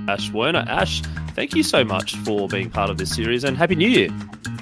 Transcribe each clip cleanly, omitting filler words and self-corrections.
Ash Werner. Ash, thank you so much for being part of this series, and Happy New Year.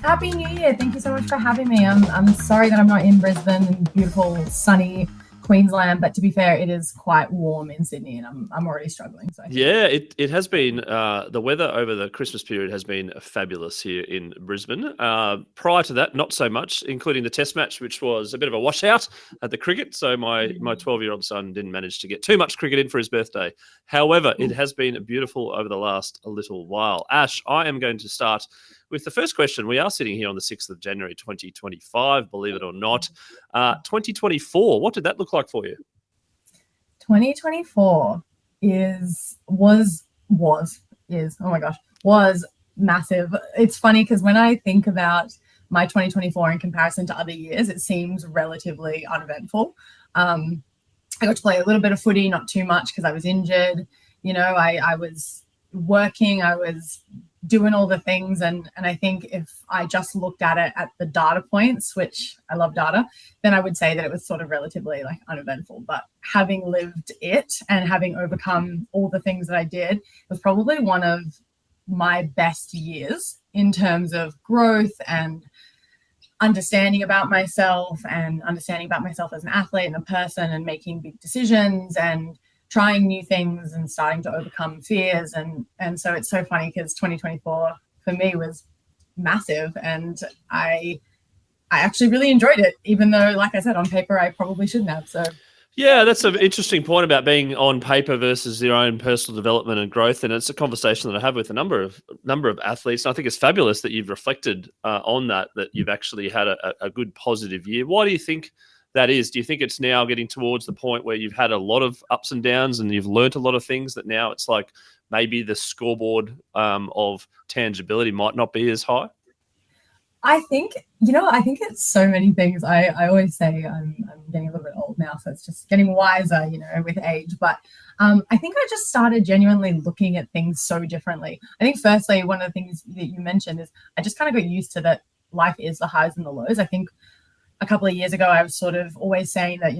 Happy New Year. Thank you so much for having me. I'm sorry that I'm not in Brisbane in beautiful, sunny Queensland, but to be fair, it is quite warm in Sydney, and I'm already struggling. So yeah, it has been. The weather over the Christmas period has been fabulous here in Brisbane. Prior to that, not so much, including the Test match, which was a bit of a washout at the cricket. So my 12-year-old son didn't manage to get too much cricket in for his birthday. However, it has been beautiful over the last little while. Ash, I am going to start with the first question. We are sitting here on the 6th of January, 2025, believe it or not. 2024, what did that look like for you? 2024 was massive. It's funny because when I think about my 2024 in comparison to other years, it seems relatively uneventful. I got to play a little bit of footy, not too much because I was injured. You know, I was working, I was doing all the things, and I think if I just looked at it at the data points, which I love data, then I would say that it was sort of relatively like uneventful. But having lived it and having overcome all the things that I did, it was probably one of my best years in terms of growth and understanding about myself as an athlete and a person, and making big decisions and trying new things and starting to overcome fears. And so it's so funny because 2024 for me was massive, and I actually really enjoyed it, even though, like I said, on paper, I probably shouldn't have. So yeah, that's an interesting point about being on paper versus your own personal development and growth. And it's a conversation that I have with a number of athletes. And I think it's fabulous that you've reflected on that you've actually had a good positive year. Why do you think that is? Do you think it's now getting towards the point where you've had a lot of ups and downs and you've learnt a lot of things, that now it's like maybe the scoreboard of tangibility might not be as high? I think it's so many things. I always say I'm getting a little bit old now, so it's just getting wiser, with age. But I think I just started genuinely looking at things so differently. I think firstly, one of the things that you mentioned is I just kind of got used to that life is the highs and the lows. I think a couple of years ago, I was sort of always saying that,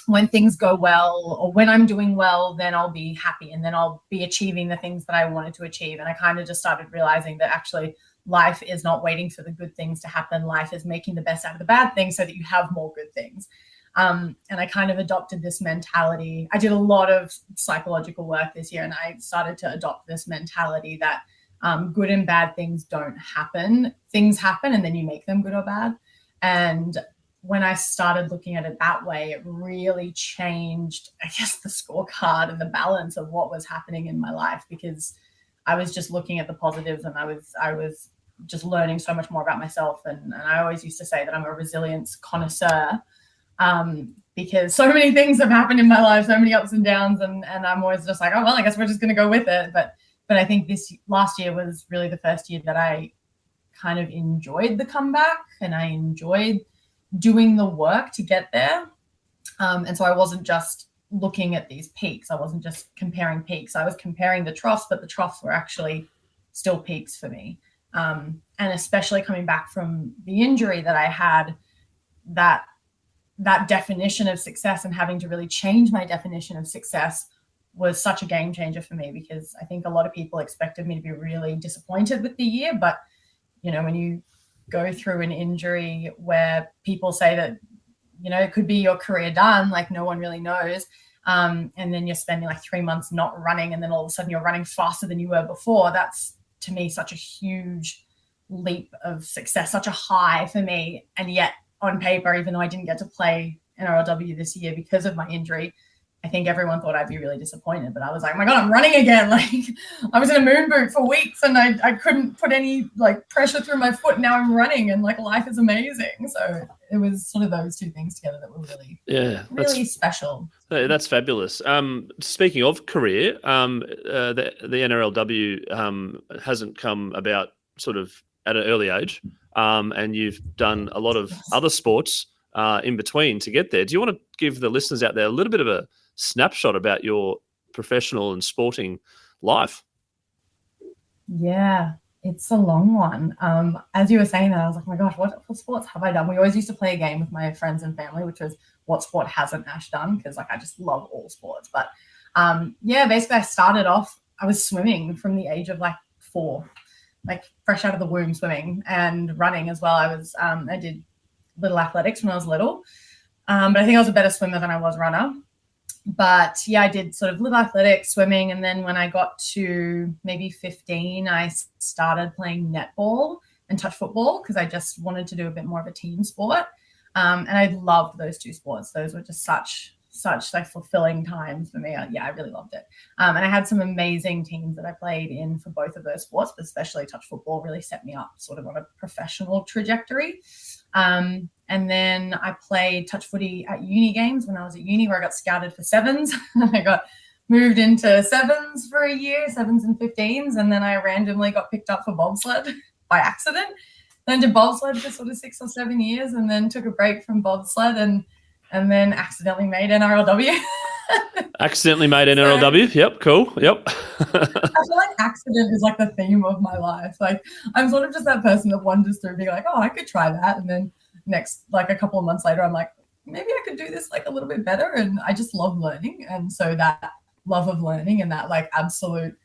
when things go well or when I'm doing well, then I'll be happy and then I'll be achieving the things that I wanted to achieve. And I kind of just started realizing that actually life is not waiting for the good things to happen. Life is making the best out of the bad things so that you have more good things. And I kind of adopted this mentality. I did a lot of psychological work this year, and I started to adopt this mentality that good and bad things don't happen. Things happen and then you make them good or bad. And when I started looking at it that way, it really changed, I guess, the scorecard and the balance of what was happening in my life, because I was just looking at the positives, and I was just learning so much more about myself. And I always used to say that I'm a resilience connoisseur, because so many things have happened in my life, so many ups and downs, and I'm always just like, oh, well, I guess we're just going to go with it. But I think this last year was really the first year that I kind of enjoyed the comeback, and I enjoyed doing the work to get there. And so I wasn't just looking at these peaks. I wasn't just comparing peaks. I was comparing the troughs, but the troughs were actually still peaks for me. And especially coming back from the injury that I had, that definition of success and having to really change my definition of success was such a game changer for me, because I think a lot of people expected me to be really disappointed with the year. But when you go through an injury where people say that, it could be your career done, like no one really knows. And then you're spending like 3 months not running, and then all of a sudden you're running faster than you were before. That's, to me, such a huge leap of success, such a high for me. And yet on paper, even though I didn't get to play NRLW this year because of my injury, I think everyone thought I'd be really disappointed, but I was like, oh my God, I'm running again. Like, I was in a moon boot for weeks and I couldn't put any like pressure through my foot. Now I'm running and like life is amazing. So it was sort of those two things together that were really special. That's fabulous. Speaking of career, the NRLW hasn't come about sort of at an early age, and you've done a lot of other sports in between to get there. Do you want to give the listeners out there a little bit of a snapshot about your professional and sporting life? Yeah, it's a long one. As you were saying that, I was like, oh my gosh, what sports have I done? We always used to play a game with my friends and family, which was what sport hasn't Ash done? Because like I just love all sports. But basically I started off I was swimming from the age of like 4, like fresh out of the womb swimming and running as well. I did little athletics when I was little, but I think I was a better swimmer than I was runner. But yeah, I did sort of little athletics, swimming, and then when I got to maybe 15, I started playing netball and touch football because I just wanted to do a bit more of a team sport. And I loved those 2 sports. Those were just such like fulfilling times for me. I really loved it. And I had some amazing teams that I played in for both of those sports, but especially touch football really set me up sort of on a professional trajectory. And then I played touch footy at uni games when I was at uni, where I got scouted for sevens. I got moved into sevens for a year, 7s and 15s. And then I randomly got picked up for bobsled by accident. Then did bobsled for sort of 6 or 7 years, and then took a break from bobsled and then accidentally made NRLW. Accidentally made NRLW. Yep, cool. Yep. I feel like accident is like the theme of my life. Like I'm sort of just that person that wanders through being like, oh, I could try that. And then next, like a couple of months later, I'm like, maybe I could do this like a little bit better. And I just love learning. And so that love of learning and that like absolute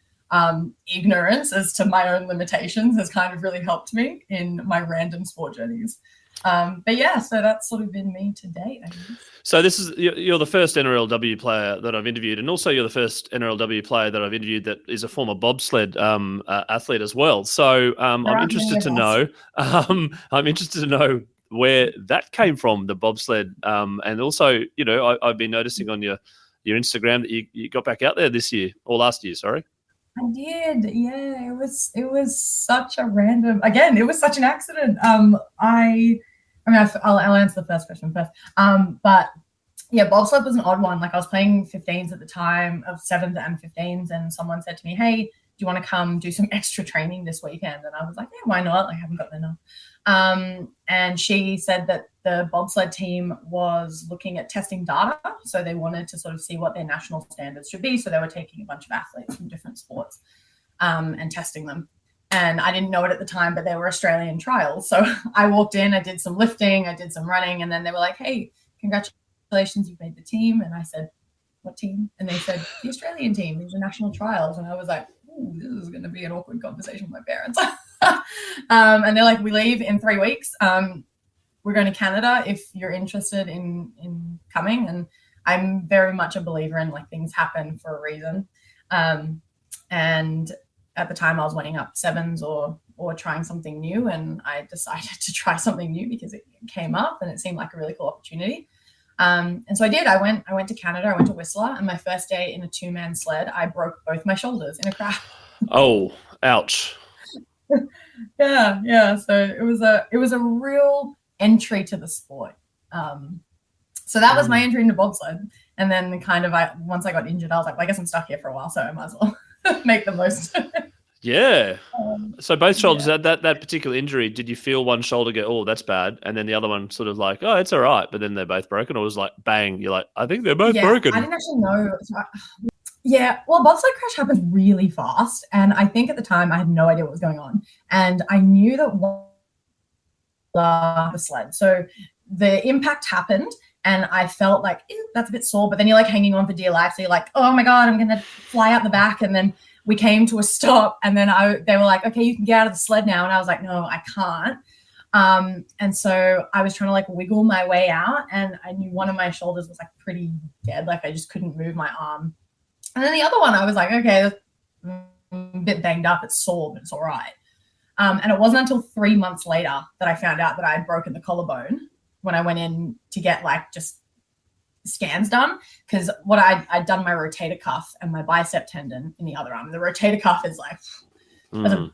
ignorance as to my own limitations has kind of really helped me in my random sport journeys. But yeah, so that's sort of been me to date, I guess. So you're the first NRLW player that I've interviewed, and also you're the first NRLW player that I've interviewed that is a former bobsled athlete as well. So I'm interested to know. I'm interested to know where that came from, the bobsled, and also, you know, I've been noticing on your Instagram that you got back out there this year or last year. Sorry. I did, yeah. It was such a random. Again, it was such an accident. I'll answer the first question first. But yeah, bobsled was an odd one. Like I was playing 15s at the time, of 7s and 15s, and someone said to me, "Hey, do you want to come do some extra training this weekend?" And I was like, "Yeah, why not? Like, I haven't gotten enough." And she said that the bobsled team was looking at testing data, so they wanted to sort of see what their national standards should be. So they were taking a bunch of athletes from different sports and testing them. And I didn't know it at the time, but they were Australian trials. So I walked in, I did some lifting, I did some running, and then they were like, "Hey, congratulations, you've made the team." And I said, "What team?" And they said, "The Australian team, these are national trials." And I was like, "Ooh, this is going to be an awkward conversation with my parents." And they're like, "We leave in 3 weeks. We're going to Canada if you're interested in coming." And I'm very much a believer in like things happen for a reason. And at the time I was weighing up 7s or trying something new, and I decided to try something new because it came up and it seemed like a really cool opportunity. And so I did. I went to Canada. I went to Whistler, and my first day in a 2-man sled, I broke both my shoulders in a crash. Oh, ouch. Yeah. So it was a real entry to the sport. So that was my entry into bobsled. And then kind of once I got injured, I was like, well, I guess I'm stuck here for a while, so I might as well make the most. Yeah. So both shoulders, that particular injury, did you feel one shoulder go, "Oh, that's bad," and then the other one sort of like, "Oh, it's all right," but then they're both broken, or was like, bang, you're like, "I think they're both broken"? I didn't actually know. Yeah, well, bobsled crash happens really fast, and I think at the time I had no idea what was going on, and I knew that the sled. So the impact happened, and I felt like, that's a bit sore, but then you're like hanging on for dear life, so you're like, "Oh my god, I'm gonna fly out the back," and then we came to a stop, and then they were like, "Okay, you can get out of the sled now," and I was like, "No, I can't." And so I was trying to like wiggle my way out, and I knew one of my shoulders was like pretty dead, like I just couldn't move my arm. And then the other one, I was like, okay, a bit banged up, it's sore, but it's all right. And it wasn't until 3 months later that I found out that I had broken the collarbone when I went in to get like just scans done, because what I'd done my rotator cuff and my bicep tendon in the other arm. The rotator cuff is like,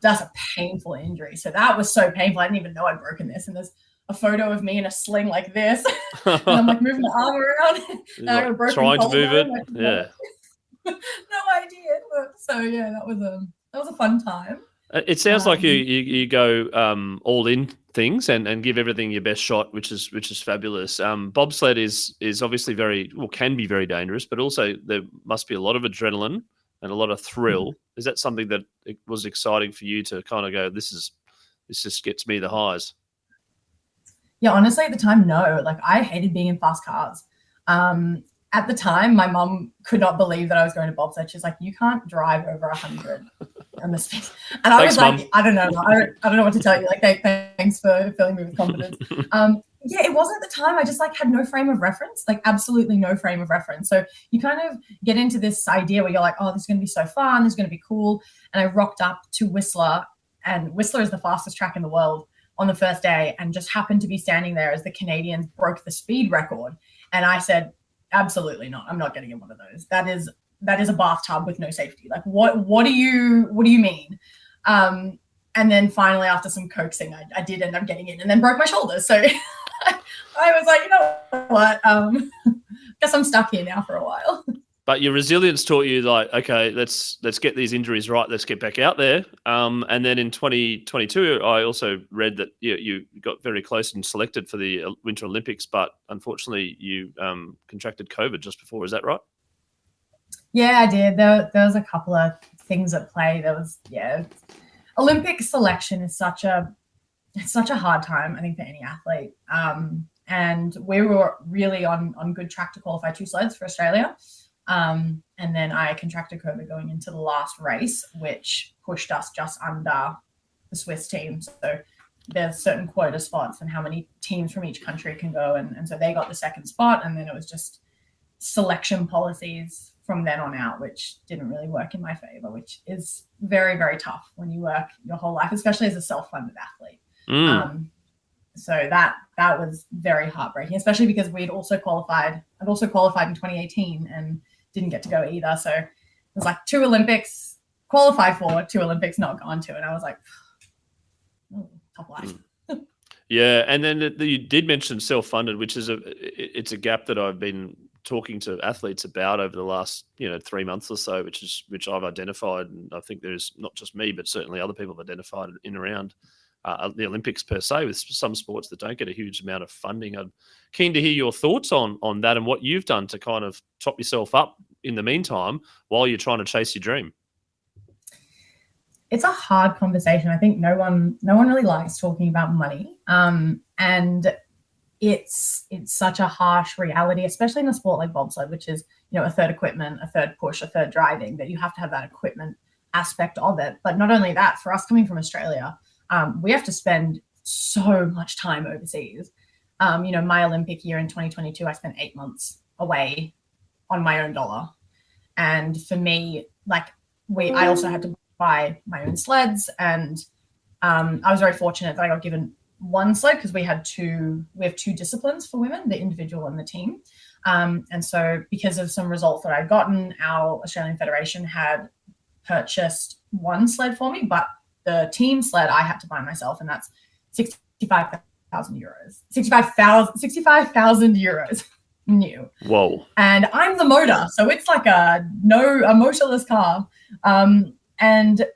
that's a painful injury. So that was so painful. I didn't even know I'd broken this. And there's a photo of me in a sling like this. And I'm like moving the arm around. And I got a broken trying to move it. Like, yeah. No idea. So yeah, that was a fun time. It sounds like you go all in things and give everything your best shot, which is fabulous. Bobsled is obviously can be very dangerous, but also there must be a lot of adrenaline and a lot of thrill. Is that something that it was exciting for you to kind of go, this just gets me the highs? Yeah, honestly, at the time, no. Like I hated being in fast cars. at the time, my mum could not believe that I was going to bobsled. She's like, you can't drive over 100 on the speed. And I was like, Mom. I don't know. I don't know what to tell you. Like, thanks for filling me with confidence. Yeah, it wasn't at the time. I just like had no frame of reference, like absolutely no frame of reference. So you kind of get into this idea where you're like, oh, this is going to be so fun. This is going to be cool. And I rocked up to Whistler, and Whistler is the fastest track in the world on the first day, and just happened to be standing there as the Canadians broke the speed record. And I said, absolutely not. I'm not getting in one of those. That is a bathtub with no safety. Like, what do you mean? And then finally, after some coaxing, I did end up getting in, and then broke my shoulders. So I was like, you know what? Guess I'm stuck here now for a while. But your resilience taught you, like, okay, let's get these injuries right. Let's get back out there. And then in 2022, I also read that you got very close and selected for the Winter Olympics, but unfortunately you contracted COVID just before. Is that right? Yeah, I did. There was a couple of things at play. There was, Olympic selection is such a hard time, I think, for any athlete. And we were really on good track to qualify 2 sleds for Australia. And then I contracted COVID going into the last race, which pushed us just under the Swiss team. So there's certain quota spots and how many teams from each country can go. And so they got the second spot. And then it was just selection policies from then on out, which didn't really work in my favor, which is very, very tough when you work your whole life, especially as a self-funded athlete. So that was very heartbreaking, especially because I'd also qualified in 2018 and didn't get to go either. So it was like 2 Olympics, qualified for 2 Olympics, not gone to. And I was like, oh, tough life. Yeah. And then you did mention self-funded, which is it's a gap that I've been talking to athletes about over the last 3 months or so, which I've identified. And I think there's not just me, but certainly other people have identified in around the Olympics per se, with some sports that don't get a huge amount of funding. I'm keen to hear your thoughts on that and what you've done to kind of top yourself up in the meantime while you're trying to chase your dream. It's a hard conversation. I think no one really likes talking about money. And it's such a harsh reality, especially in a sport like bobsled, which is, a third equipment, a third push, a third driving, that you have to have that equipment aspect of it. But not only that, for us coming from Australia, we have to spend so much time overseas. My Olympic year in 2022, I spent 8 months away on my own dollar. And for me, I also had to buy my own sleds. And I was very fortunate that I got given 1 sled because we have 2 disciplines for women, the individual and the team. And so because of some results that I'd gotten, our Australian Federation had purchased 1 sled for me, but the team sled I had to buy myself, and that's 65,000 euros. 65,000 euros new. Whoa. And I'm the motor, so it's like a motorless car. And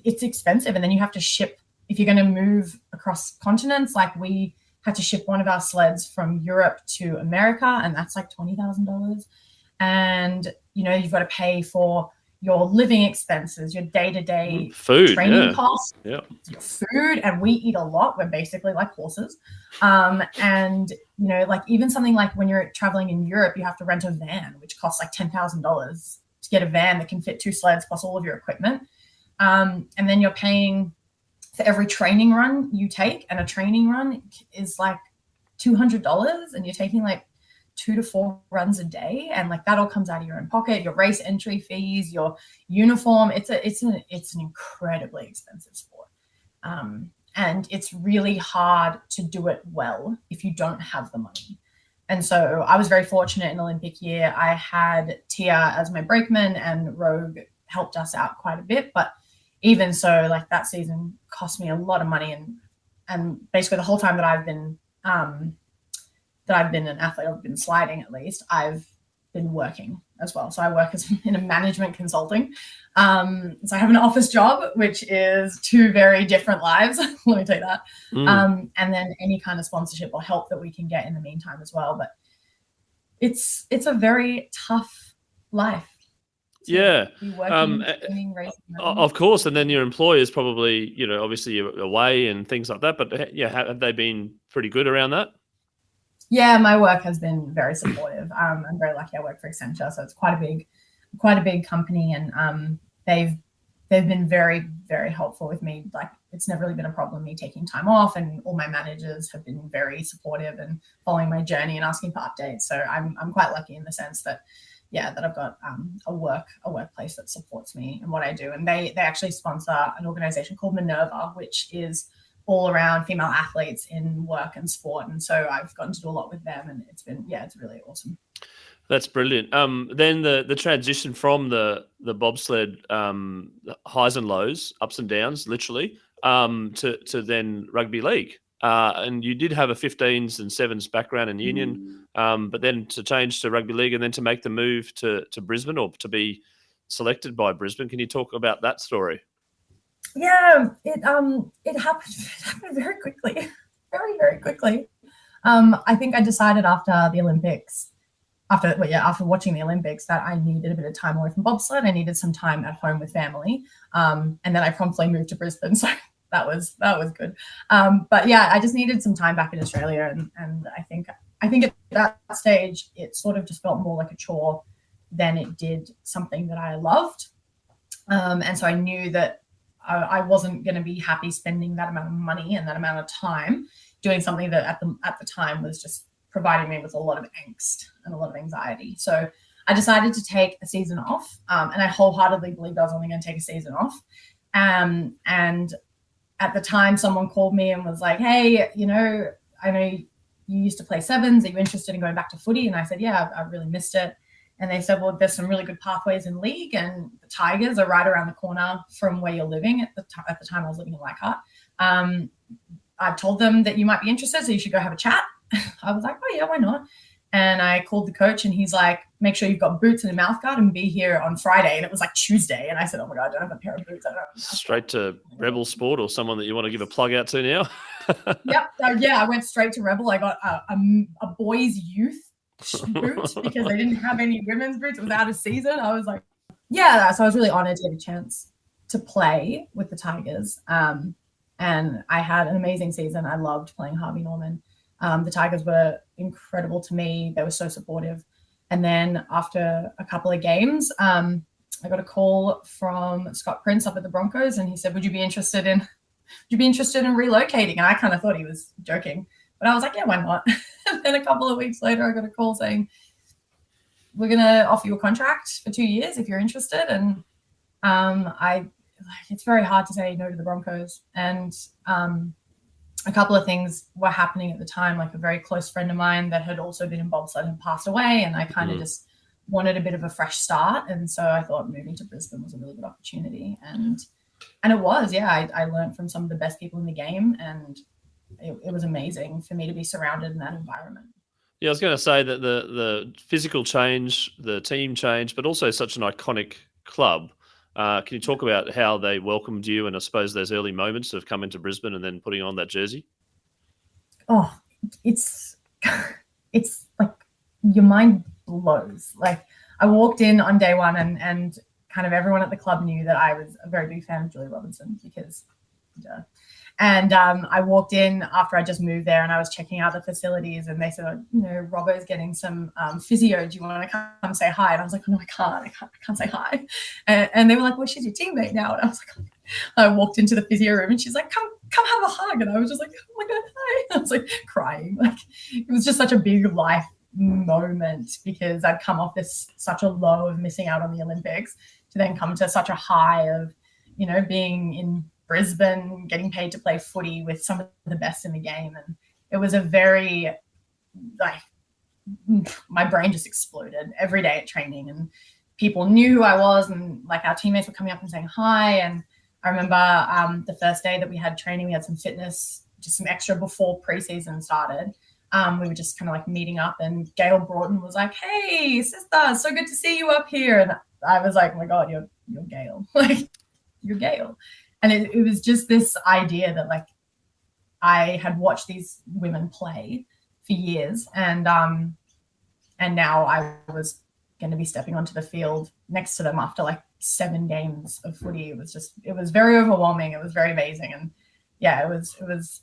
it's expensive. And then you have to ship, if you're going to move across continents, like we had to ship one of our sleds from Europe to America, and that's like $20,000. And, you've got to pay for your living expenses, your day-to-day food, training costs, your food, and we eat a lot. We're basically like horses. And, even something like when you're traveling in Europe, you have to rent a van, which costs like $10,000 to get a van that can fit 2 sleds plus all of your equipment. And then you're paying for every training run you take, and a training run is like $200, and you're taking like 2 to 4 runs a day, and like that all comes out of your own pocket. Your race entry fees, your uniform. It's an incredibly expensive sport, and it's really hard to do it well if you don't have the money. And so I was very fortunate in Olympic year. I had Tia as my brakeman, and Rogue helped us out quite a bit. But even so, like that season cost me a lot of money, and basically the whole time that I've been an athlete, I've been sliding at least, I've been working as well. So I work in a management consulting. So I have an office job, which is 2 very different lives. Let me tell you that. And then any kind of sponsorship or help that we can get in the meantime as well. But it's a very tough life. Yeah. Working, of course. And then your employers probably, obviously you're away and things like that. But have they been pretty good around that? Yeah, my work has been very supportive. I'm very lucky. I work for Accenture, so it's quite a big company, and they've been very, very helpful with me. Like, it's never really been a problem me taking time off, and all my managers have been very supportive and following my journey and asking for updates. So I'm quite lucky in the sense that, yeah, that I've got a workplace that supports me in what I do. And they actually sponsor an organization called Minerva, which is all around female athletes in work and sport. And so I've gotten to do a lot with them, and it's really awesome. That's brilliant. Then the transition from the bobsled highs and lows, ups and downs, literally, to then rugby league. And you did have a 15s and 7s background in union, but then to change to rugby league and then to make the move to Brisbane, or to be selected by Brisbane. Can you talk about that story? Yeah, it happened very quickly, very, very quickly. I think I decided after the Olympics, after watching the Olympics, that I needed a bit of time away from bobsled. I needed some time at home with family, and then I promptly moved to Brisbane. So that was good. But yeah, I just needed some time back in Australia, and I think at that stage it sort of just felt more like a chore than it did something that I loved. And so I knew that I wasn't going to be happy spending that amount of money and that amount of time doing something that at the time was just providing me with a lot of angst and a lot of anxiety. So I decided to take a season off, and I wholeheartedly believed I was only going to take a season off. And at the time, someone called me and was like, "Hey, I know you used to play sevens. Are you interested in going back to footy?" And I said, "Yeah, I've really missed it." And they said, "Well, there's some really good pathways in league, and the Tigers are right around the corner from where you're living." At the time, I was living in Leichhardt. I told them that you might be interested, so you should go have a chat. I was like, "Oh yeah, why not?" And I called the coach, and he's like, "Make sure you've got boots and a mouth guard, and be here on Friday." And it was like Tuesday, and I said, "Oh my God, I don't have a pair of boots." I don't have Straight to Rebel Sport, or someone that you want to give a plug out to now? Yep. Yeah, I went straight to Rebel. I got a boys' youth boot because they didn't have any women's boots. It was out of season. I was like, yeah. So I was really honored to get a chance to play with the Tigers. And I had an amazing season. I loved playing Harvey Norman. The Tigers were incredible to me. They were so supportive. And then after a couple of games, I got a call from Scott Prince up at the Broncos, and he said, "Would you be interested in relocating?" And I kind of thought he was joking, but I was like, "Yeah, why not?" And then a couple of weeks later, I got a call saying, "We're going to offer you a contract for 2 years if you're interested." And it's very hard to say no to the Broncos. And a couple of things were happening at the time. Like, a very close friend of mine that had also been in bobsled had passed away, and I kind of just wanted a bit of a fresh start. And so I thought moving to Brisbane was a really good opportunity. And it was, yeah, I learned from some of the best people in the game, and it was amazing for me to be surrounded in that environment. Yeah, I was going to say that the physical change, the team change, but also such an iconic club. Can you talk about how they welcomed you, and I suppose those early moments of coming to Brisbane and then putting on that jersey? Oh, it's like your mind blows. Like, I walked in on day one, and kind of everyone at the club knew that I was a very big fan of Julie Robinson because, duh. And I walked in after I just moved there, and I was checking out the facilities, and they said, "Robbo's getting some physio. Do you want to come say hi?" And I was like, "Oh, no, I can't say hi." And they were like, "Well, she's your teammate now." And I was like, I walked into the physio room, and she's like, come have a hug. And I was just like, "Oh my God, hi." I was like crying. Like, it was just such a big life moment, because I'd come off such a low of missing out on the Olympics to then come to such a high of, being in Brisbane, getting paid to play footy with some of the best in the game. And it was a very, my brain just exploded every day at training, and people knew who I was, and like our teammates were coming up and saying hi. And I remember the first day that we had training, we had some fitness, just some extra before preseason started. We were just kind of like meeting up, and Gail Broughton was like, "Hey, sister, so good to see you up here." And I was like, "Oh my God, you're Gail." Like, you're Gail. And it was just this idea that, like, I had watched these women play for years, and now I was going to be stepping onto the field next to them after like 7 games of footy. It was very overwhelming. It was very amazing. And yeah, it was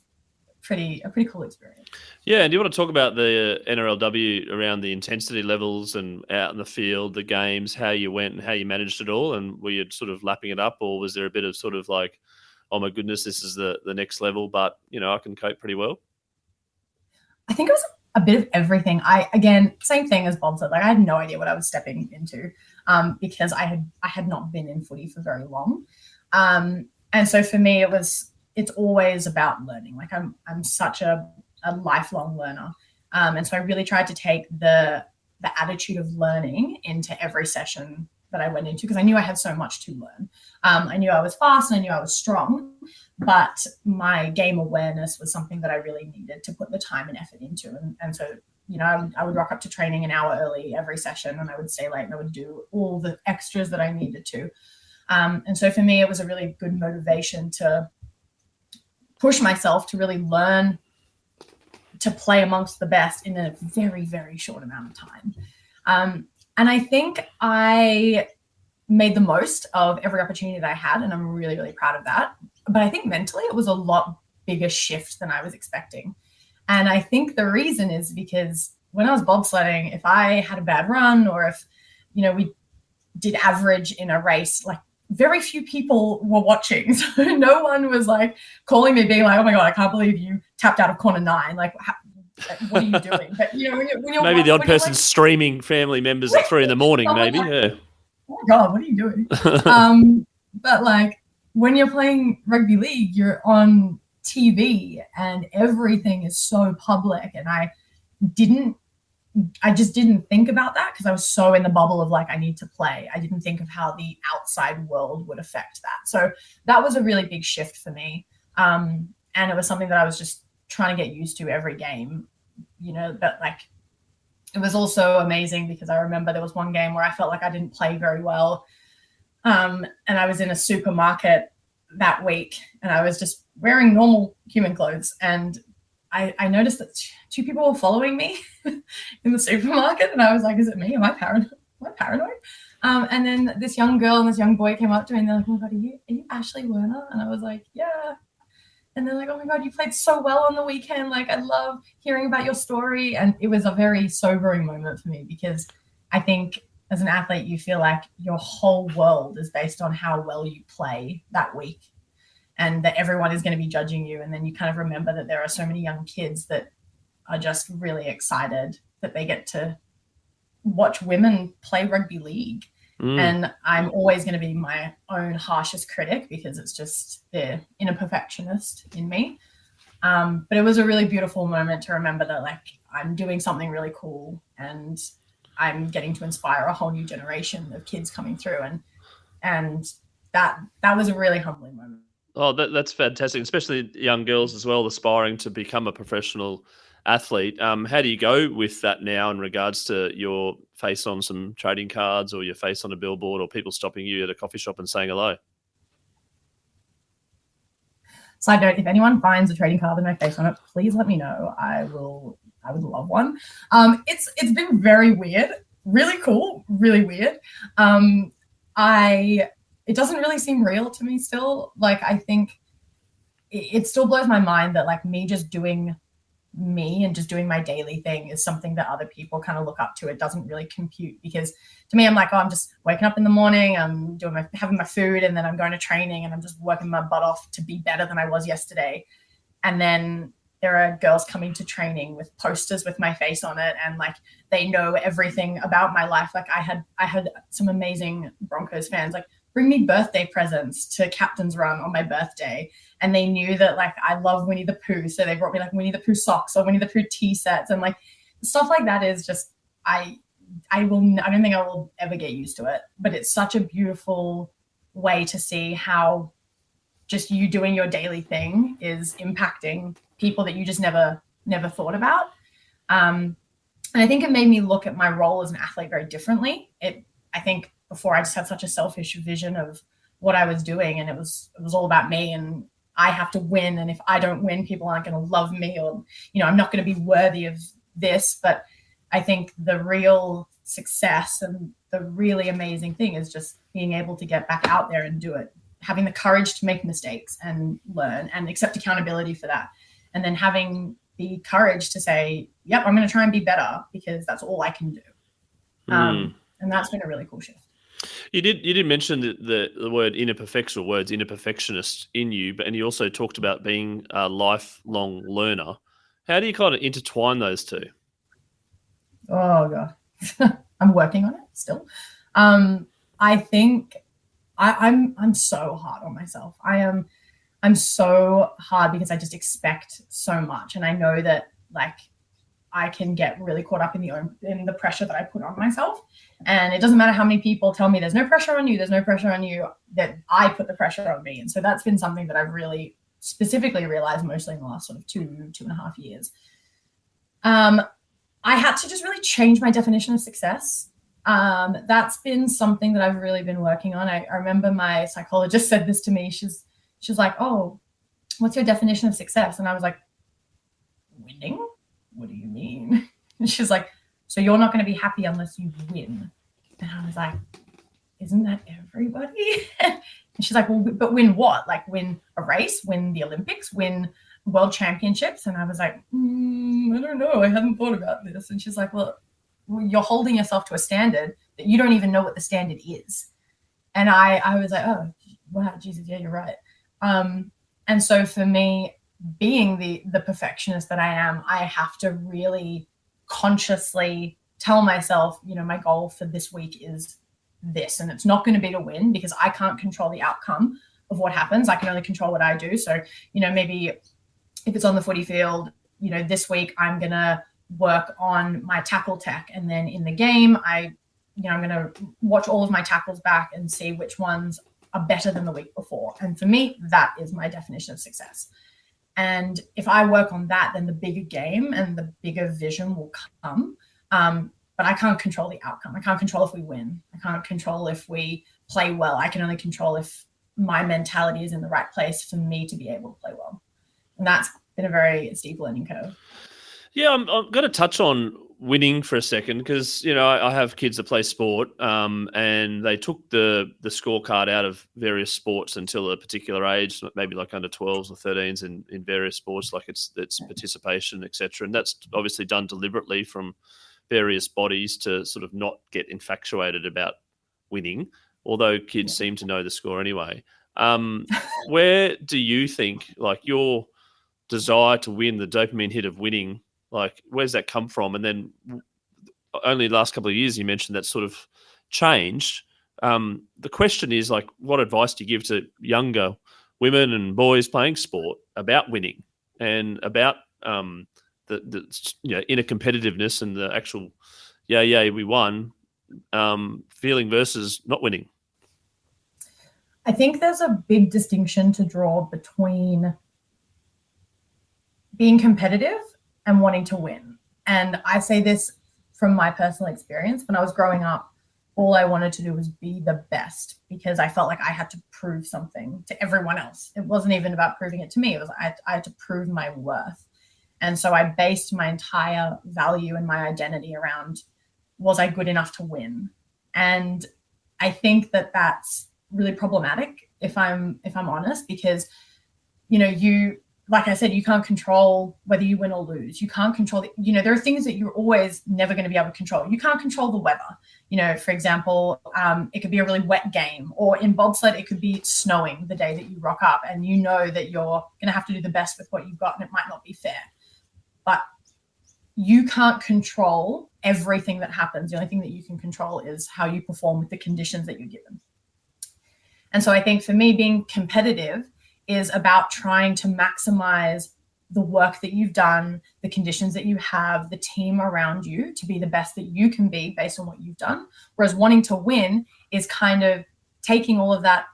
a pretty cool experience. Yeah, and do you want to talk about the NRLW around the intensity levels and out in the field, the games, how you went and how you managed it all? And were you sort of lapping it up, or was there a bit of sort of like, oh my goodness, this is the next level, but I can cope pretty well? I think it was a bit of everything. Again, same thing as Bob said, like I had no idea what I was stepping into, because I had not been in footy for very long. And so for me, it's always about learning. Like I'm such a lifelong learner. And so I really tried to take the attitude of learning into every session that I went into, because I knew I had so much to learn. I knew I was fast and I knew I was strong, but my game awareness was something that I really needed to put the time and effort into. And so, I would rock up to training an hour early every session, and I would stay late, and I would do all the extras that I needed to. And so for me, it was a really good motivation to push myself to really learn to play amongst the best in a very, very short amount of time. And I think I made the most of every opportunity that I had, and I'm really, really proud of that. But I think mentally it was a lot bigger shift than I was expecting. And I think the reason is because when I was bobsledding, if I had a bad run, or if, we did average in a race, like very few people were watching. So no one was like calling me being like, oh my God, I can't believe you tapped out of corner 9. Like, what are you doing? But when you're maybe the odd person streaming family members at 3 a.m, maybe. Like, yeah. Oh my God, what are you doing? But like when you're playing rugby league, you're on TV and everything is so public. And I just didn't think about that because I was so in the bubble of like, I need to play. I didn't think of how the outside world would affect that. So that was a really big shift for me. And it was something that I was just trying to get used to every game, but like, it was also amazing because I remember there was one game where I felt like I didn't play very well. And I was in a supermarket that week and I was just wearing normal human clothes. And I noticed that 2 people were following me in the supermarket. And I was like, is it me? Am I paranoid? And then this young girl and this young boy came up to me and they're like, oh my God, are you Ashley Werner? And I was like, yeah. And they're like, oh my God, you played so well on the weekend. Like, I love hearing about your story. And it was a very sobering moment for me because I think as an athlete, you feel like your whole world is based on how well you play that week and that everyone is going to be judging you. And then you kind of remember that there are so many young kids that are just really excited that they get to watch women play rugby league. And I'm always going to be my own harshest critic because it's just the inner perfectionist in me. But it was a really beautiful moment to remember that like I'm doing something really cool and I'm getting to inspire a whole new generation of kids coming through. And that was a really humbling moment. Oh, that's fantastic, especially young girls as well, aspiring to become a professional athlete. How do you go with that now in regards to your face on some trading cards or your face on a billboard or people stopping you at a coffee shop and saying hello? Side note, if anyone finds a trading card with my face on it, please let me know. I would love one. It's been very weird, really cool, really weird. It doesn't really seem real to me still. Like, I think it still blows my mind that like me just doing me and just doing my daily thing is something that other people kind of look up to. It doesn't really compute because to me, I'm like, oh, I'm just waking up in the morning, I'm having my food, and then I'm going to training and I'm just working my butt off to be better than I was yesterday. And then there are girls coming to training with posters with my face on it, and like they know everything about my life. Like I had some amazing Broncos fans like bring me birthday presents to captain's run on my birthday. And they knew that like I love Winnie the Pooh. So they brought me like Winnie the Pooh socks or Winnie the Pooh tea sets. And like stuff like that is just, I don't think I will ever get used to it, but it's such a beautiful way to see how just you doing your daily thing is impacting people that you just never thought about. And I think it made me look at my role as an athlete very differently. I think before I just had such a selfish vision of what I was doing, and it was all about me, and I have to win. And if I don't win, people aren't going to love me, or, I'm not going to be worthy of this. But I think the real success and the really amazing thing is just being able to get back out there and do it, having the courage to make mistakes and learn and accept accountability for that. and then having the courage to say, yep, I'm going to try and be better because that's all I can do. And that's been a really cool shift. You did mention the word inner perfection, or words inner perfectionist in you, and you also talked about being a lifelong learner. How do you kind of intertwine those two? Oh God, I'm working on it still. I think I'm so hard on myself. I'm so hard because I just expect so much, and I know that like I can get really caught up in the pressure that I put on myself. And it doesn't matter how many people tell me there's no pressure on you, that I put the pressure on me. And so that's been something that I've really specifically realized mostly in the last sort of 2.5 years. I had to just really change my definition of success. That's been something that I've really been working on. I remember my psychologist said this to me. She's like, oh, what's your definition of success? And I was like, winning? What do you mean? And she's like, so you're not going to be happy unless you win. And I was like, isn't that everybody? And she's like, well, but win what? Like win a race, win the Olympics, win world championships? And I was like, I don't know. I haven't thought about this. And she's like, well, you're holding yourself to a standard that you don't even know what the standard is. And I was like, oh, wow, Jesus, yeah, you're right. And so for me, being the perfectionist that I am, I have to really consciously tell myself, my goal for this week is this, and it's not going to be to win because I can't control the outcome of what happens. I can only control what I do. So, maybe if it's on the footy field, this week I'm going to work on my tackle tech, and then in the game, I'm going to watch all of my tackles back and see which ones are better than the week before. And for me, that is my definition of success. And if I work on that, then the bigger game and the bigger vision will come. But I can't control the outcome. I can't control if we win. I can't control if we play well. I can only control if my mentality is in the right place for me to be able to play well. And that's been a very steep learning curve. Yeah, I'm going to touch on winning for a second because, I have kids that play sport and they took the scorecard out of various sports until a particular age, maybe like under 12s or 13s in various sports, like it's participation, etc. And that's obviously done deliberately from various bodies to sort of not get infatuated about winning, although kids seem to know the score anyway. Where do you think like your desire to win, the dopamine hit of winning, like, where's that come from? And then only the last couple of years, you mentioned that sort of changed. The question is, like, what advice do you give to younger women and boys playing sport about winning and about the inner competitiveness and the actual, we won, feeling versus not winning? I think there's a big distinction to draw between being competitive and wanting to win. And I say this from my personal experience. When I was growing up, all I wanted to do was be the best because I felt like I had to prove something to everyone else. It wasn't even about proving it to me. It was I had to prove my worth. And so I based my entire value and my identity around, was I good enough to win? And I think that that's really problematic if I'm honest, because, like I said, you can't control whether you win or lose. You can't control, there are things that you're always never going to be able to control. You can't control the weather. For example, it could be a really wet game, or in bobsled, it could be snowing the day that you rock up and you know that you're going to have to do the best with what you've got and it might not be fair. But you can't control everything that happens. The only thing that you can control is how you perform with the conditions that you're given. And so I think for me, being competitive is about trying to maximize the work that you've done, the conditions that you have, the team around you to be the best that you can be based on what you've done. Whereas wanting to win is kind of taking all of that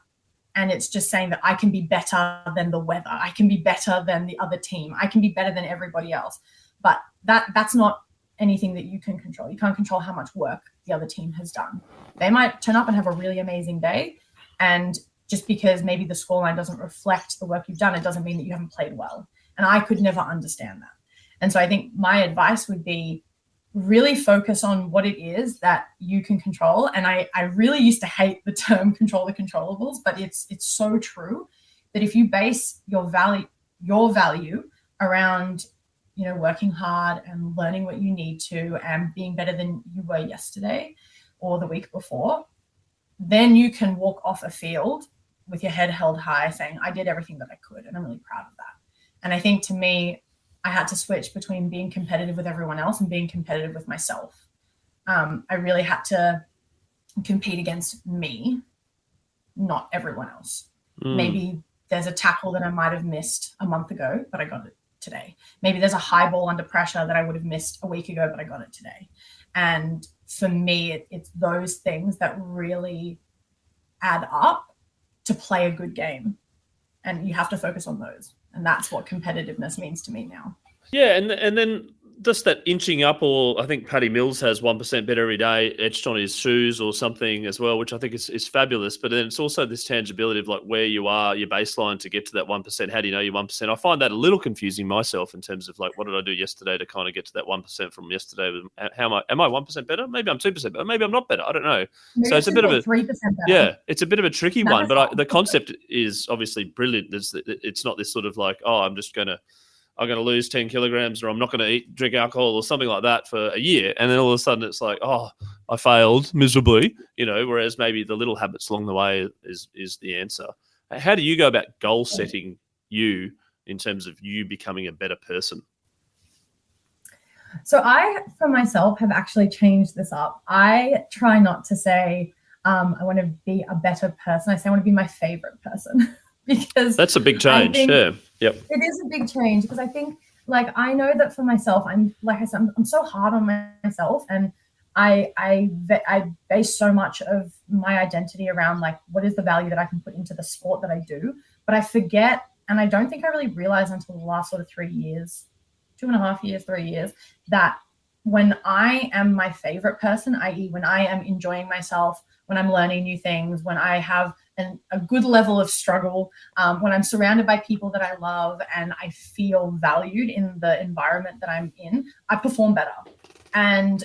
and it's just saying that I can be better than the weather. I can be better than the other team. I can be better than everybody else. But that's not anything that you can control. You can't control how much work the other team has done. They might turn up and have a really amazing day, and just because maybe the scoreline doesn't reflect the work you've done, it doesn't mean that you haven't played well. And I could never understand that. And so I think my advice would be really focus on what it is that you can control. And I really used to hate the term control the controllables, but it's so true that if you base your value around, working hard and learning what you need to and being better than you were yesterday or the week before, then you can walk off a field with your head held high saying, I did everything that I could, and I'm really proud of that. And I think to me, I had to switch between being competitive with everyone else and being competitive with myself. I really had to compete against me, not everyone else. Maybe there's a tackle that I might have missed a month ago, but I got it today. Maybe there's a high ball under pressure that I would have missed a week ago, but I got it today. And for me, it's those things that really add up to play a good game. And you have to focus on those. And that's what competitiveness means to me now. Yeah, and then just that inching up, or I think Paddy Mills has 1% better every day etched on his shoes or something as well, which I think is fabulous. But then it's also this tangibility of like where you are, your baseline to get to that 1%. How do you know you're 1%? I find that a little confusing myself in terms of like, what did I do yesterday to kind of get to that 1% from yesterday? Am I 1% better? Maybe I'm 2% better. Maybe I'm not better. I don't know. Maybe so it's a bit of a 3% better. Yeah, it's a bit of a tricky one. But the concept is obviously brilliant. It's not this sort of like, oh, I'm going to lose 10 kilograms or I'm not going to drink alcohol or something like that for a year. And then all of a sudden it's like, oh, I failed miserably, whereas maybe the little habits along the way is the answer. How do you go about goal setting you in terms of you becoming a better person? So I, for myself, have actually changed this up. I try not to say, I want to be a better person. I say I want to be my favorite person. Because that's a big change. Yeah. Yep. It is a big change because I think, like, I know that for myself, I'm so hard on myself, and I base so much of my identity around like what is the value that I can put into the sport that I do. But I forget, and I don't think I really realized until the last sort of 3 years, 2.5 years, 3 years, that when I am my favorite person, i.e. when I am enjoying myself, when I'm learning new things, when I have a good level of struggle, when I'm surrounded by people that I love and I feel valued in the environment that I'm in, I perform better. And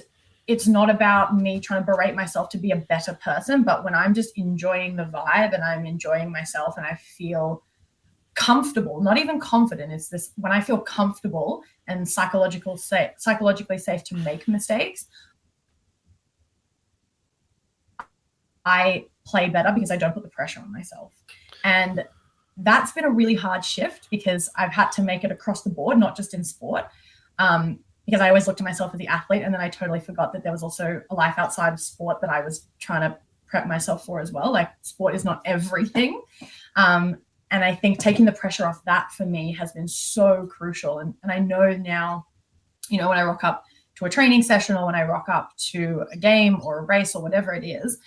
it's not about me trying to berate myself to be a better person, but when I'm just enjoying the vibe and I'm enjoying myself and I feel comfortable, not even confident, it's this, when I feel comfortable and psychologically safe to make mistakes, I play better because I don't put the pressure on myself. And that's been a really hard shift because I've had to make it across the board, not just in sport, because I always looked at myself as the athlete, and then I totally forgot that there was also a life outside of sport that I was trying to prep myself for as well. Like, sport is not everything. And I think taking the pressure off that for me has been so crucial. And I know now, when I rock up to a training session or when I rock up to a game or a race or whatever it is,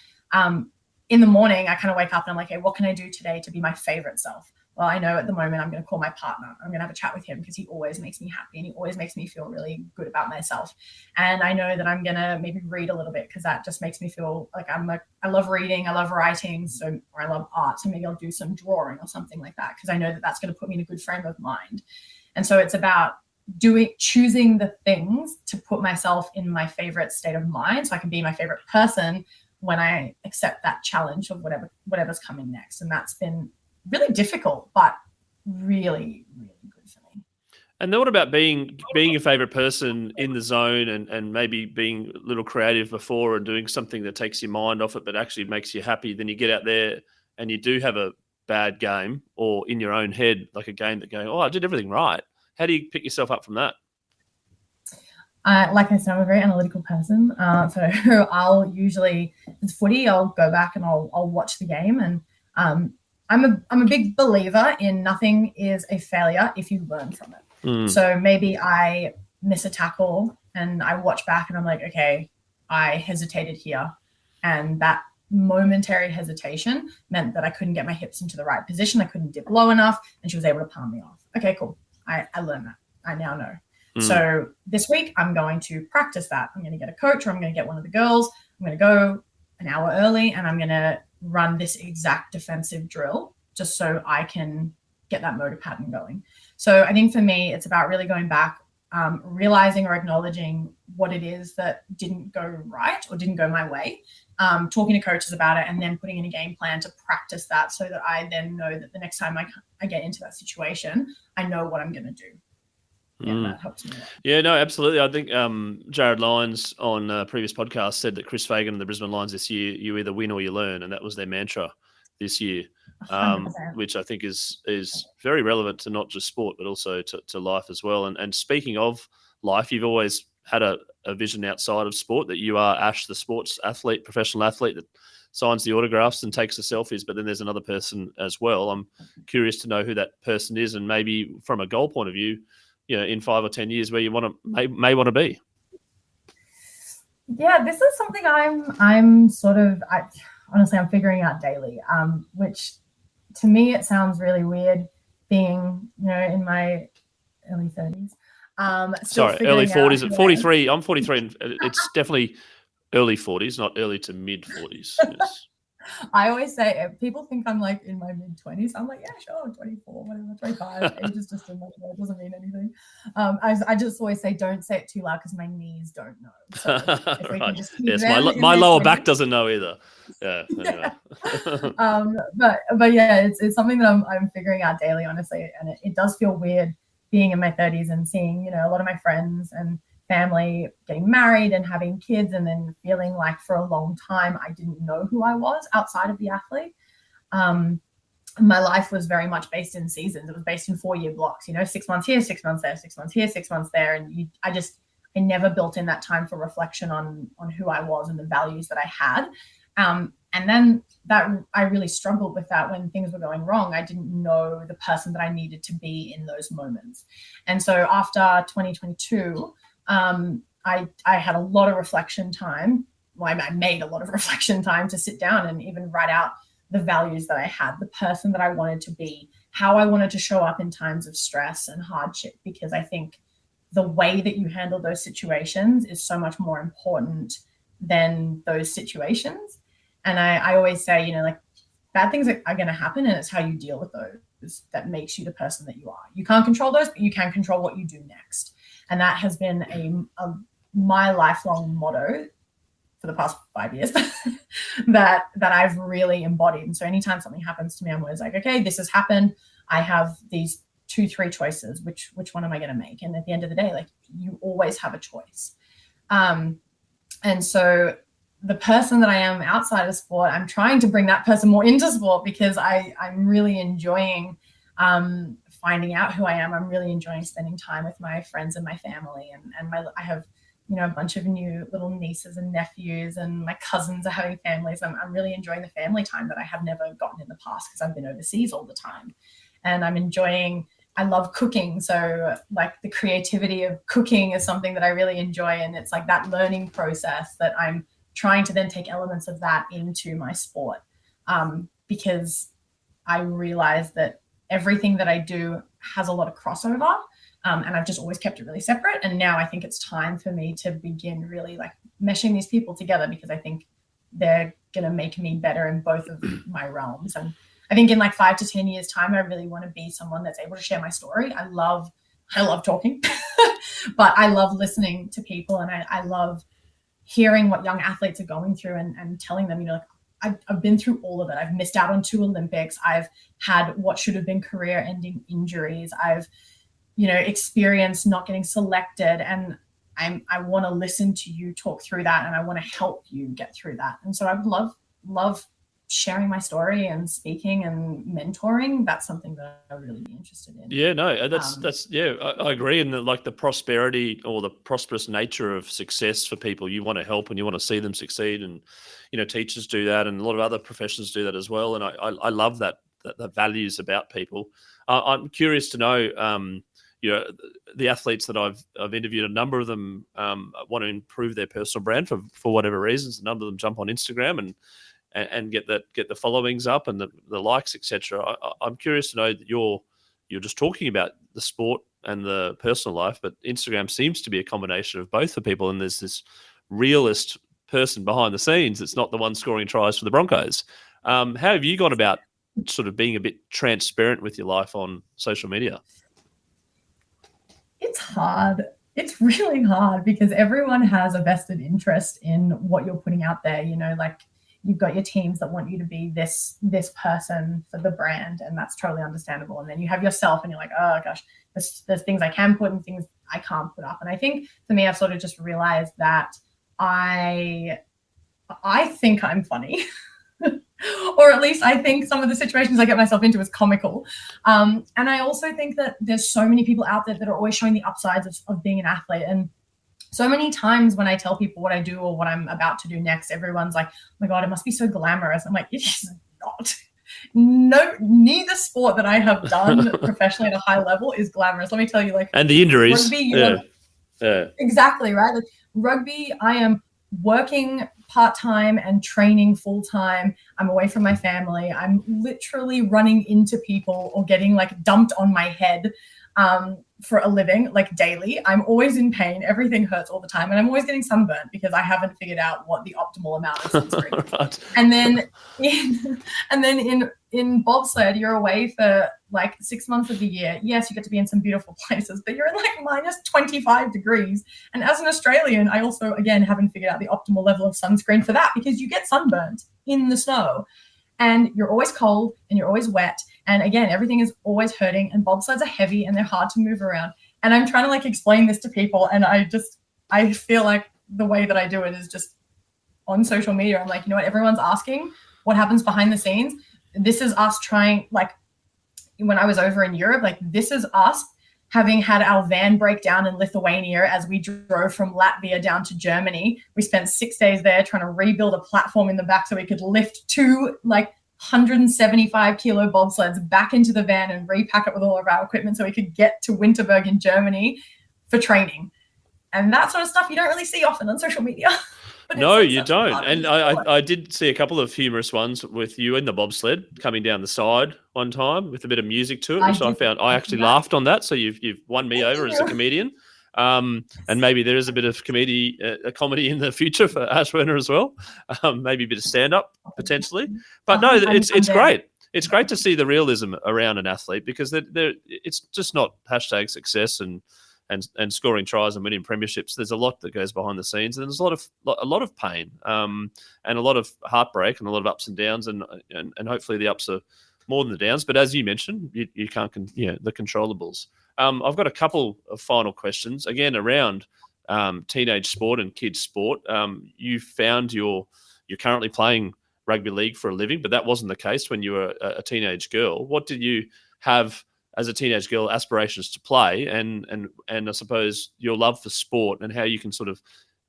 in the morning, I kind of wake up and I'm like, hey, what can I do today to be my favorite self? Well, I know at the moment I'm going to call my partner. I'm going to have a chat with him because he always makes me happy and he always makes me feel really good about myself. And I know that I'm going to maybe read a little bit because that just makes me feel like I love reading, I love writing, or I love art. So maybe I'll do some drawing or something like that because I know that that's going to put me in a good frame of mind. And so it's about choosing the things to put myself in my favorite state of mind so I can be my favorite person when I accept that challenge of whatever's coming next. And that's been really difficult, but really, really good for me. And then what about being your favorite person in the zone and maybe being a little creative before and doing something that takes your mind off it, but actually makes you happy? Then you get out there and you do have a bad game, or in your own head, like a game that going, oh, I did everything right. How do you pick yourself up from that? Like I said, I'm a very analytical person. So I'll usually, if it's footy, I'll go back and I'll watch the game. And I'm a big believer in nothing is a failure if you learn from it. So maybe I miss a tackle and I watch back and I'm like, okay, I hesitated here. And that momentary hesitation meant that I couldn't get my hips into the right position. I couldn't dip low enough and she was able to palm me off. Okay, cool. I learned that. I now know. So this week I'm going to practice that. I'm going to get a coach, or I'm going to get one of the girls. I'm going to go an hour early and I'm going to run this exact defensive drill just so I can get that motor pattern going. So I think for me, it's about really going back, realizing or acknowledging what it is that didn't go right or didn't go my way, talking to coaches about it, and then putting in a game plan to practice that so that I then know that the next time I get into that situation, I know what I'm going to do. that helps me a lot. Yeah, no, absolutely. I think Jared Lyons on a previous podcast said that Chris Fagan and the Brisbane Lions this year, you either win or you learn, and that was their mantra this year, 100%. which I think is very relevant to not just sport but also to life as well. And speaking of life, you've always had a vision outside of sport that you are Ash, the sports athlete, professional athlete that signs the autographs and takes the selfies, but then there's another person as well. I'm curious to know who that person is, and maybe from a goal point of view, in 5 or 10 years where you may want to be. Yeah, this is something I'm honestly I'm figuring out daily, which to me it sounds really weird being, in my early 30s. Early 40s at 43. I'm 43 and it's definitely early 40s, not early to mid 40s. Yes. I always say, people think I'm like in my mid 20s. I'm like, yeah, sure, 24, whatever, 25. Age is just a number. It doesn't mean anything. I just always say, don't say it too loud because my knees don't know. So if we can just keep yes, my lower back doesn't know either. Yeah. Anyway. But yeah, it's something that I'm figuring out daily, honestly, and it does feel weird being in my 30s and seeing, a lot of my friends and family getting married and having kids, and then feeling like for a long time I didn't know who I was outside of the athlete. My life was very much based in seasons. It was based in 4-year blocks, 6 months here, 6 months there, 6 months here, 6 months there. And I never built in that time for reflection on who I was and the values that I had. And then that I really struggled with that when things were going wrong. I didn't know the person that I needed to be in those moments. And so after 2022, I had a lot of reflection time. Well, I made a lot of reflection time to sit down and even write out the values that I had, the person that I wanted to be, how I wanted to show up in times of stress and hardship, because I think the way that you handle those situations is so much more important than those situations. And I always say, bad things are going to happen, and it's how you deal with those that makes you the person that you are. You can't control those, but you can control what you do next. And that has been my lifelong motto for the past 5 years that I've really embodied. And so anytime something happens to me, I'm always like, okay, this has happened. I have these 2-3 choices. Which one am I going to make? And at the end of the day, like, you always have a choice. And so the person that I am outside of sport, I'm trying to bring that person more into sport, because I'm really enjoying finding out who I am. I'm really enjoying spending time with my friends and my family, and I have a bunch of new little nieces and nephews, and my cousins are having families. I'm really enjoying the family time that I have never gotten in the past because I've been overseas all the time. And I love cooking. So like the creativity of cooking is something that I really enjoy. And it's like that learning process that I'm trying to then take elements of that into my sport, because I realize that everything that I do has a lot of crossover, and I've just always kept it really separate. And now I think it's time for me to begin really like meshing these people together, because I think they're going to make me better in both of my realms. And I think in like 5 to 10 years time, I really want to be someone that's able to share my story. I love talking, but I love listening to people, and I love hearing what young athletes are going through and telling them, I've been through all of it. I've missed out on 2 Olympics. I've had what should have been career-ending injuries. I've, experienced not getting selected, and I want to listen to you talk through that, and I want to help you get through that. And so I would love sharing my story and speaking and mentoring. That's something that I would really be interested in. Yeah, no, that's I agree. And the prosperity or the prosperous nature of success for people, you want to help and you want to see them succeed. And, teachers do that, and a lot of other professions do that as well. And I love that values about people. I'm curious to know, the athletes that I've interviewed, a number of them want to improve their personal brand for whatever reasons. A number of them jump on Instagram and get the followings up and the likes, etc. I'm curious to know that you're just talking about the sport and the personal life, but Instagram seems to be a combination of both for people. And there's this realist person behind the scenes. It's not the one scoring tries for the Broncos. How have you gone about sort of being a bit transparent with your life on social media? It's hard. It's really hard because everyone has a vested interest in what you're putting out there. you've got your teams that want you to be this person for the brand, and that's totally understandable. And then you have yourself, and you're like, oh gosh, there's things I can put and things I can't put up. And I think for me, I've sort of just realized that I think I'm funny. Or at least I think some of the situations I get myself into is comical. And I also think that there's so many people out there that are always showing the upsides of being an athlete. And so many times when I tell people what I do or what I'm about to do next, everyone's like, oh my God, it must be so glamorous. I'm like, it is not. No, neither sport that I have done professionally at a high level is glamorous. Let me tell you, like, and the injuries. Rugby, exactly, right? Like, rugby, I am working part-time and training full-time. I'm away from my family. I'm literally running into people or getting like dumped on my head for a living, like daily. I'm always in pain. Everything hurts all the time. And I'm always getting sunburnt because I haven't figured out what the optimal amount of sunscreen is. Right. And then in bobsled, you're away for like 6 months of the year. Yes, you get to be in some beautiful places, but you're in like minus 25 degrees. And as an Australian, I also, again, haven't figured out the optimal level of sunscreen for that, because you get sunburnt in the snow and you're always cold and you're always wet. And again, everything is always hurting, and bobsleds are heavy and they're hard to move around. And I'm trying to like explain this to people, and I feel like the way that I do it is just on social media. I'm like, you know what, everyone's asking what happens behind the scenes. This is us trying, like when I was over in Europe, like this is us having had our van break down in Lithuania as we drove from Latvia down to Germany. We spent 6 days there trying to rebuild a platform in the back so we could lift two like 175 kilo bobsleds back into the van and repack it with all of our equipment so we could get to Winterberg in Germany for training. And that sort of stuff you don't really see often on social media. No, you don't. And I did see a couple of humorous ones with you in the bobsled coming down the side one time with a bit of music to it, which I actually laughed on that. So you've won me over as a comedian. And maybe there is a bit of comedy in the future for Ash Werner as well. Maybe a bit of stand-up potentially. But no, it's great. It's great to see the realism around an athlete, because it's just not hashtag success and scoring tries and winning premierships. There's a lot that goes behind the scenes, and there's a lot of pain and a lot of heartbreak and a lot of ups and downs, and hopefully the ups are more than the downs. But as you mentioned, you can't the controllables. I've got a couple of final questions, again, around teenage sport and kids sport. You found you're currently playing rugby league for a living, but that wasn't the case when you were a teenage girl. What did you have as a teenage girl aspirations to play, and I suppose your love for sport and how you can sort of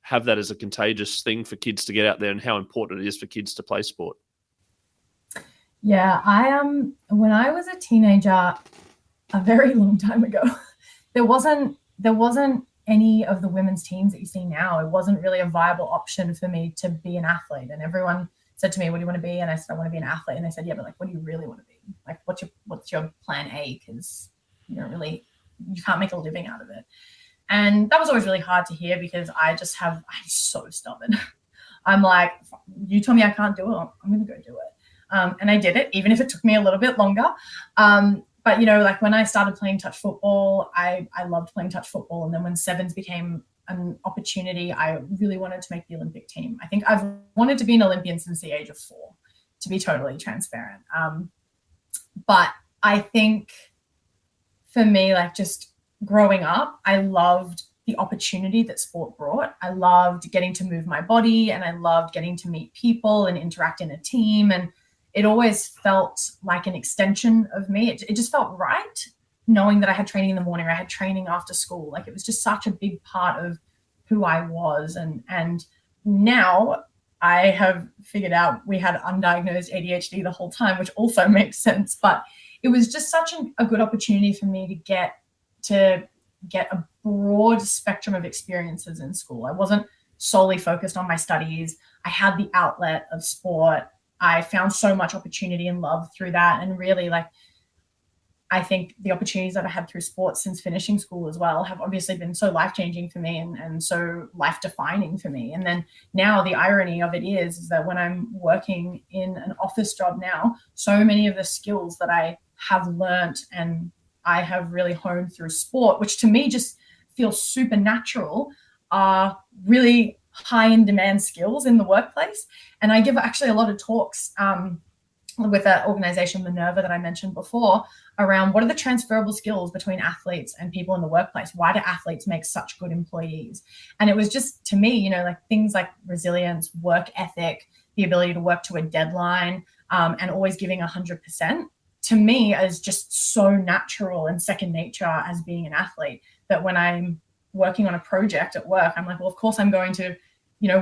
have that as a contagious thing for kids to get out there, and how important it is for kids to play sport? Yeah, when I was a teenager, a very long time ago, there wasn't any of the women's teams that you see now. It wasn't really a viable option for me to be an athlete. And everyone said to me, what do you want to be? And I said, I want to be an athlete. And they said, yeah, but like, what do you really want to be? Like, what's your plan A? Because you can't make a living out of it. And that was always really hard to hear, because I'm so stubborn. I'm like, you told me I can't do it, I'm going to go do it. And I did it, even if it took me a little bit longer. But, like when I started playing touch football, I loved playing touch football. And then when sevens became an opportunity, I really wanted to make the Olympic team. I think I've wanted to be an Olympian since the age of 4, to be totally transparent. But I think for me, like just growing up, I loved the opportunity that sport brought. I loved getting to move my body, and I loved getting to meet people and interact in a team. And it always felt like an extension of me. It just felt right, knowing that I had training in the morning, or I had training after school. Like, it was just such a big part of who I was. And now I have figured out we had undiagnosed ADHD the whole time, which also makes sense. But it was just such a good opportunity for me to get a broad spectrum of experiences in school. I wasn't solely focused on my studies. I had the outlet of sport. I found so much opportunity and love through that. And really, like, I think the opportunities that I had through sports since finishing school as well have obviously been so life-changing for me and so life-defining for me. And then now the irony of it is that when I'm working in an office job now, so many of the skills that I have learnt and I have really honed through sport, which to me just feels supernatural, are really high in demand skills in the workplace. And I give actually a lot of talks with that organization, Minerva, that I mentioned before, around what are the transferable skills between athletes and people in the workplace? Why do athletes make such good employees? And it was just, to me, like things like resilience, work ethic, the ability to work to a deadline, and always giving 100%, to me is just so natural and second nature as being an athlete, that when I'm working on a project at work, I'm like, well, of course I'm going to,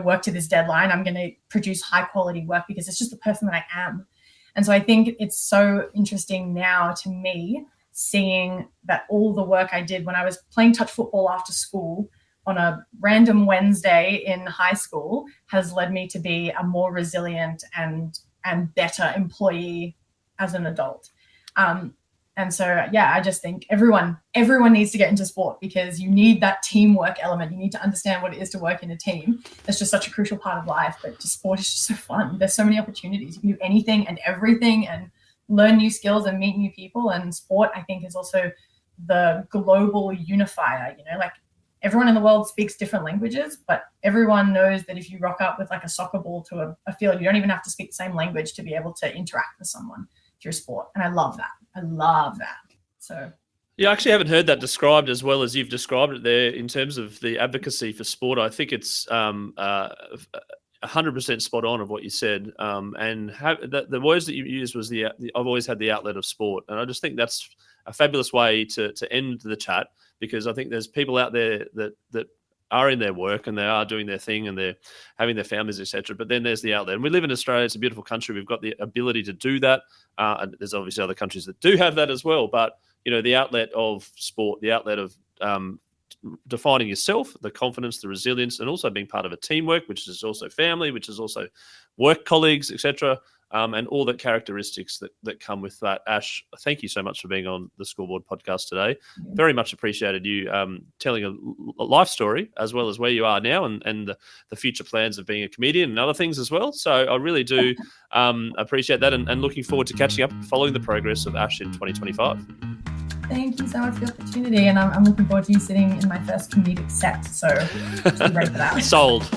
work to this deadline. I'm going to produce high quality work because it's just the person that I am. And so I think it's so interesting now to me, seeing that all the work I did when I was playing touch football after school on a random Wednesday in high school has led me to be a more resilient and better employee as an adult. And so, I just think everyone needs to get into sport, because you need that teamwork element. You need to understand what it is to work in a team. It's just such a crucial part of life. But just sport is just so fun. There's so many opportunities. You can do anything and everything and learn new skills and meet new people. And sport, I think, is also the global unifier. Like everyone in the world speaks different languages, but everyone knows that if you rock up with like a soccer ball to a field, you don't even have to speak the same language to be able to interact with someone through sport. And I love that. So yeah, I actually haven't heard that described as well as you've described it there in terms of the advocacy for sport. I think it's 100% spot on of what you said. And the words that you used was I've always had the outlet of sport. And I just think that's a fabulous way to end the chat, because I think there's people out there that are in their work and they are doing their thing and they're having their families, etc. But then there's the outlet. And we live in Australia. It's a beautiful country. We've got the ability to do that. And there's obviously other countries that do have that as well. But, the outlet of sport, the outlet of defining yourself, the confidence, the resilience, and also being part of a teamwork, which is also family, which is also work colleagues, etc. And all the characteristics that come with that. Ash, thank you so much for being on the Scoreboard podcast today. Yeah. Very much appreciated you telling a life story, as well as where you are now and the future plans of being a comedian and other things as well. So I really do appreciate that, and looking forward to catching up following the progress of Ash in 2025. Thank you so much for the opportunity, and I'm looking forward to you sitting in my first comedic set. So just be ready for that. Sold.